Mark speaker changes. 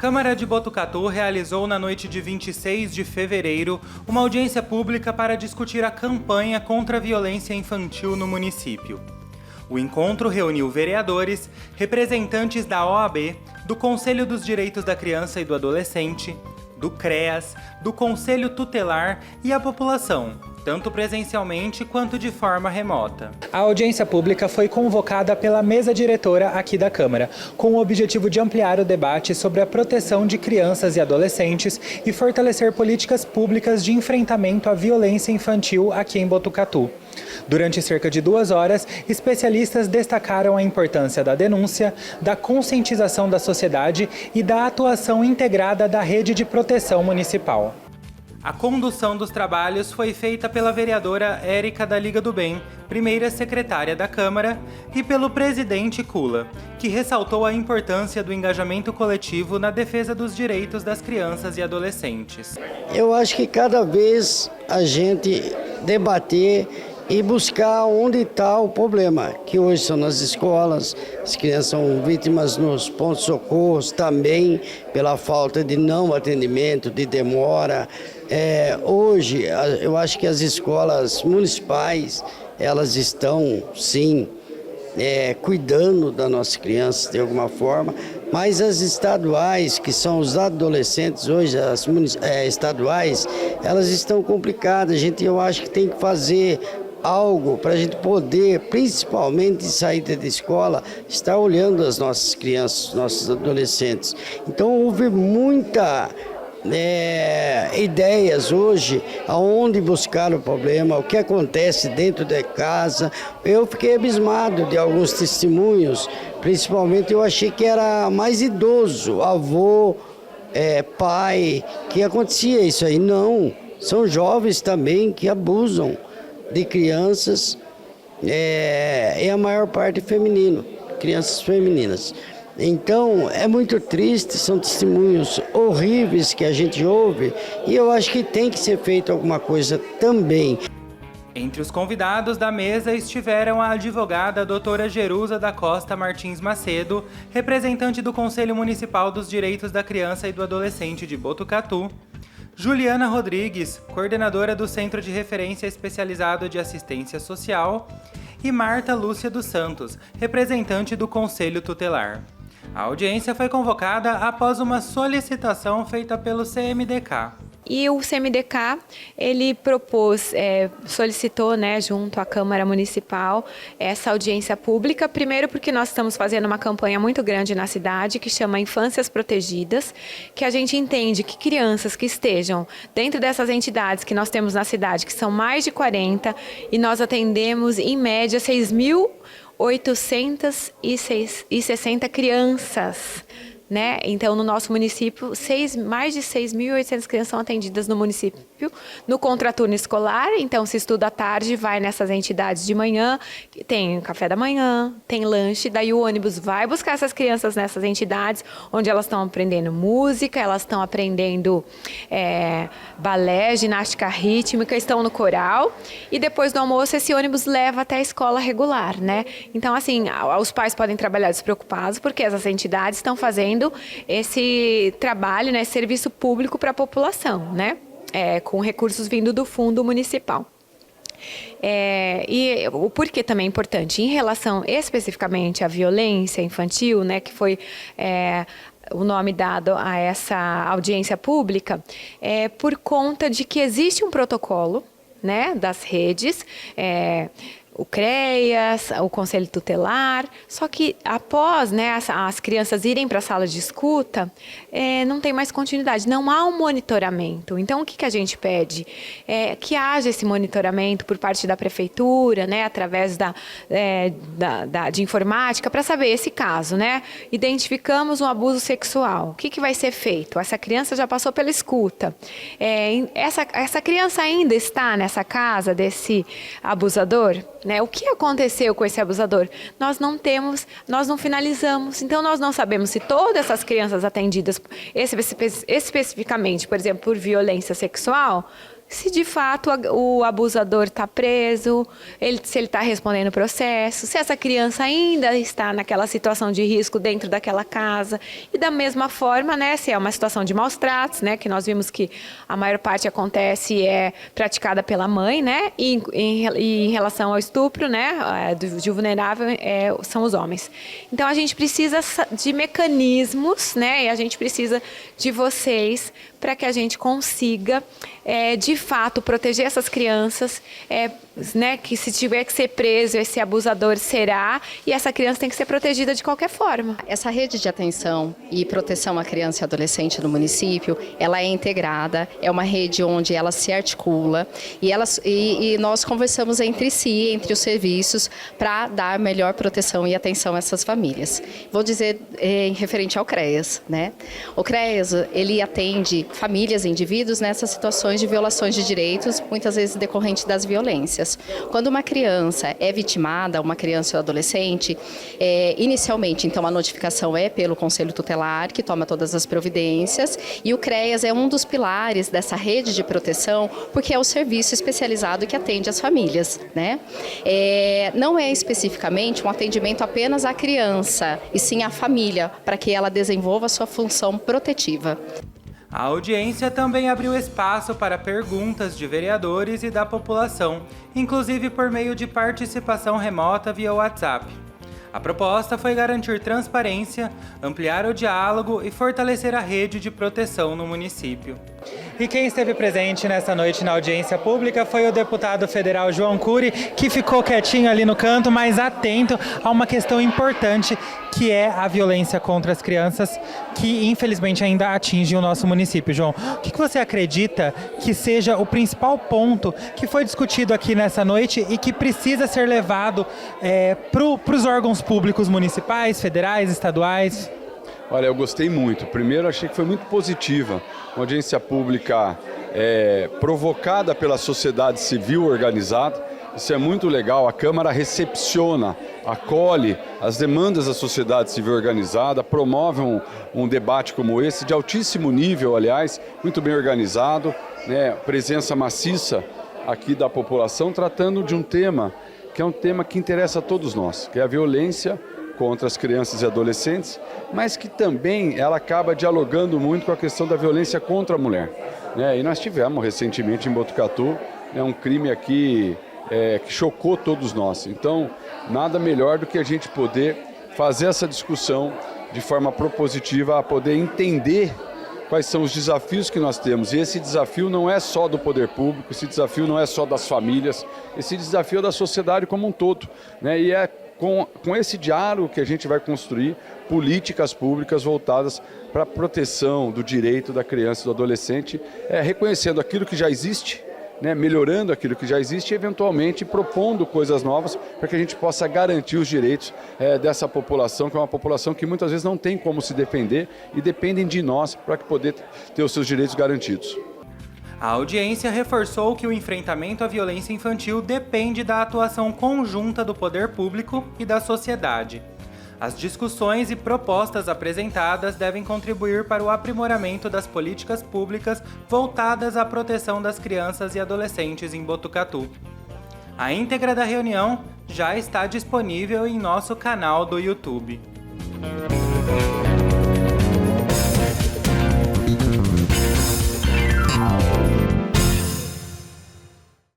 Speaker 1: Câmara de Botucatu realizou na noite de 26 de fevereiro uma audiência pública para discutir a campanha contra a violência infantil no município. O encontro reuniu vereadores, representantes da OAB, do Conselho dos Direitos da Criança e do Adolescente, do CREAS, do Conselho Tutelar e a população, tanto presencialmente quanto de forma remota. A audiência pública foi convocada pela mesa diretora aqui da Câmara, com o objetivo de ampliar o debate sobre a proteção de crianças e adolescentes e fortalecer políticas públicas de enfrentamento à violência infantil aqui em Botucatu. Durante cerca de 2 horas, especialistas destacaram a importância da denúncia, da conscientização da sociedade e da atuação integrada da rede de proteção municipal. A condução dos trabalhos foi feita pela vereadora Érica da Liga do Bem, primeira secretária da Câmara, e pelo presidente Kula, que ressaltou a importância do engajamento coletivo na defesa dos direitos das crianças e adolescentes.
Speaker 2: Eu acho que cada vez a gente debater e buscar onde está o problema, que hoje são nas escolas, as crianças são vítimas nos pontos de socorro também, pela falta de não atendimento, de demora. Hoje, eu acho que as escolas municipais, elas estão, sim, cuidando das nossas crianças de alguma forma, mas as estaduais, que são os adolescentes hoje, as estaduais, elas estão complicadas. Eu acho que tem que fazer algo para a gente poder, principalmente em saída da escola, estar olhando as nossas crianças, nossos adolescentes. Então houve muita ideias hoje aonde buscar o problema, o que acontece dentro de casa. Eu fiquei abismado de alguns testemunhos, principalmente eu achei que era mais idoso, avô, pai, que acontecia isso aí. Não, são jovens também que abusam de crianças, e a maior parte feminino, crianças femininas. Então, é muito triste, são testemunhos horríveis que a gente ouve, e eu acho que tem que ser feito alguma coisa também.
Speaker 1: Entre os convidados da mesa estiveram a advogada doutora Jerusa da Costa Martins Macedo, representante do Conselho Municipal dos Direitos da Criança e do Adolescente de Botucatu, Juliana Rodrigues, coordenadora do Centro de Referência Especializado de Assistência Social, e Marta Lúcia dos Santos, representante do Conselho Tutelar. A audiência foi convocada após uma solicitação feita pelo CMDK.
Speaker 3: E o CMDK, ele solicitou, junto à Câmara Municipal, essa audiência pública, primeiro porque nós estamos fazendo uma campanha muito grande na cidade, que chama Infâncias Protegidas, que a gente entende que crianças que estejam dentro dessas entidades que nós temos na cidade, que são mais de 40, e nós atendemos, em média, 6.860 crianças. Então, no nosso município, mais de 6.800 crianças são atendidas no município, no contraturno escolar. Então, se estuda à tarde, vai nessas entidades de manhã, tem café da manhã, tem lanche, daí o ônibus vai buscar essas crianças nessas entidades, onde elas estão aprendendo música, elas estão aprendendo balé, ginástica rítmica, estão no coral, e depois do almoço esse ônibus leva até a escola regular, Então, assim, os pais podem trabalhar despreocupados, porque essas entidades estão fazendo esse trabalho, esse serviço público para a população, com recursos vindo do fundo municipal. E o porquê também é importante, em relação especificamente à violência infantil, que foi o nome dado a essa audiência pública, por conta de que existe um protocolo, das redes, o CREAS, o Conselho Tutelar, só que após as crianças irem para a sala de escuta, não tem mais continuidade, não há um monitoramento. Então, o que a gente pede? Que haja esse monitoramento por parte da prefeitura, através de informática, para saber esse caso. Identificamos um abuso sexual, o que vai ser feito? Essa criança já passou pela escuta. Essa criança ainda está nessa casa desse abusador? O que aconteceu com esse abusador? Nós não finalizamos, então nós não sabemos se todas essas crianças atendidas especificamente, por exemplo, por violência sexual, se de fato o abusador está preso, se ele está respondendo o processo, se essa criança ainda está naquela situação de risco dentro daquela casa. E da mesma forma, né, se é uma situação de maus tratos, né, que nós vimos que a maior parte acontece e é praticada pela mãe, né, e em relação ao estupro, né, de vulnerável, são os homens. Então a gente precisa de mecanismos, né, e a gente precisa de vocês para que a gente consiga, de fato, proteger essas crianças, né, que se tiver que ser preso, esse abusador será, e essa criança tem que ser protegida de qualquer forma.
Speaker 4: Essa rede de atenção e proteção à criança e adolescente no município, ela é integrada, é uma rede onde ela se articula e nós conversamos entre si, entre os serviços, para dar melhor proteção e atenção a essas famílias. Vou dizer em referente ao CREAS, né? O CREAS, ele atende famílias e indivíduos nessas situações de violações de direitos, muitas vezes decorrente das violências. Quando uma criança é vitimada, uma criança ou adolescente, inicialmente, então, a notificação é pelo Conselho Tutelar, que toma todas as providências, e o CREAS é um dos pilares dessa rede de proteção, porque é o serviço especializado que atende as famílias, né? Não é especificamente um atendimento apenas à criança, e sim à família, para que ela desenvolva a sua função protetiva.
Speaker 1: A audiência também abriu espaço para perguntas de vereadores e da população, inclusive por meio de participação remota via WhatsApp. A proposta foi garantir transparência, ampliar o diálogo e fortalecer a rede de proteção no município. E quem esteve presente nessa noite na audiência pública foi o deputado federal João Cury, que ficou quietinho ali no canto, mas atento a uma questão importante, que é a violência contra as crianças, que infelizmente ainda atinge o nosso município. João, o que você acredita que seja o principal ponto que foi discutido aqui nessa noite e que precisa ser levado para os órgãos públicos municipais, federais, estaduais?
Speaker 5: Olha, eu gostei muito. Primeiro, achei que foi muito positiva. Uma audiência pública provocada pela sociedade civil organizada. Isso é muito legal. A Câmara recepciona, acolhe as demandas da sociedade civil organizada, promove um debate como esse, de altíssimo nível, aliás, muito bem organizado, né? Presença maciça aqui da população, tratando de um tema que é um tema que interessa a todos nós, que é a violência contra as crianças e adolescentes, mas que também ela acaba dialogando muito com a questão da violência contra a mulher, né? E nós tivemos recentemente em Botucatu, né, um crime aqui que chocou todos nós. Então, nada melhor do que a gente poder fazer essa discussão de forma propositiva, a poder entender quais são os desafios que nós temos. E esse desafio não é só do poder público, esse desafio não é só das famílias, esse desafio é da sociedade como um todo, né? E é com esse diálogo que a gente vai construir políticas públicas voltadas para a proteção do direito da criança e do adolescente, reconhecendo aquilo que já existe, né, melhorando aquilo que já existe e, eventualmente, propondo coisas novas para que a gente possa garantir os direitos dessa população, que é uma população que muitas vezes não tem como se defender e dependem de nós para poder ter os seus direitos garantidos.
Speaker 1: A audiência reforçou que o enfrentamento à violência infantil depende da atuação conjunta do poder público e da sociedade. As discussões e propostas apresentadas devem contribuir para o aprimoramento das políticas públicas voltadas à proteção das crianças e adolescentes em Botucatu. A íntegra da reunião já está disponível em nosso canal do YouTube.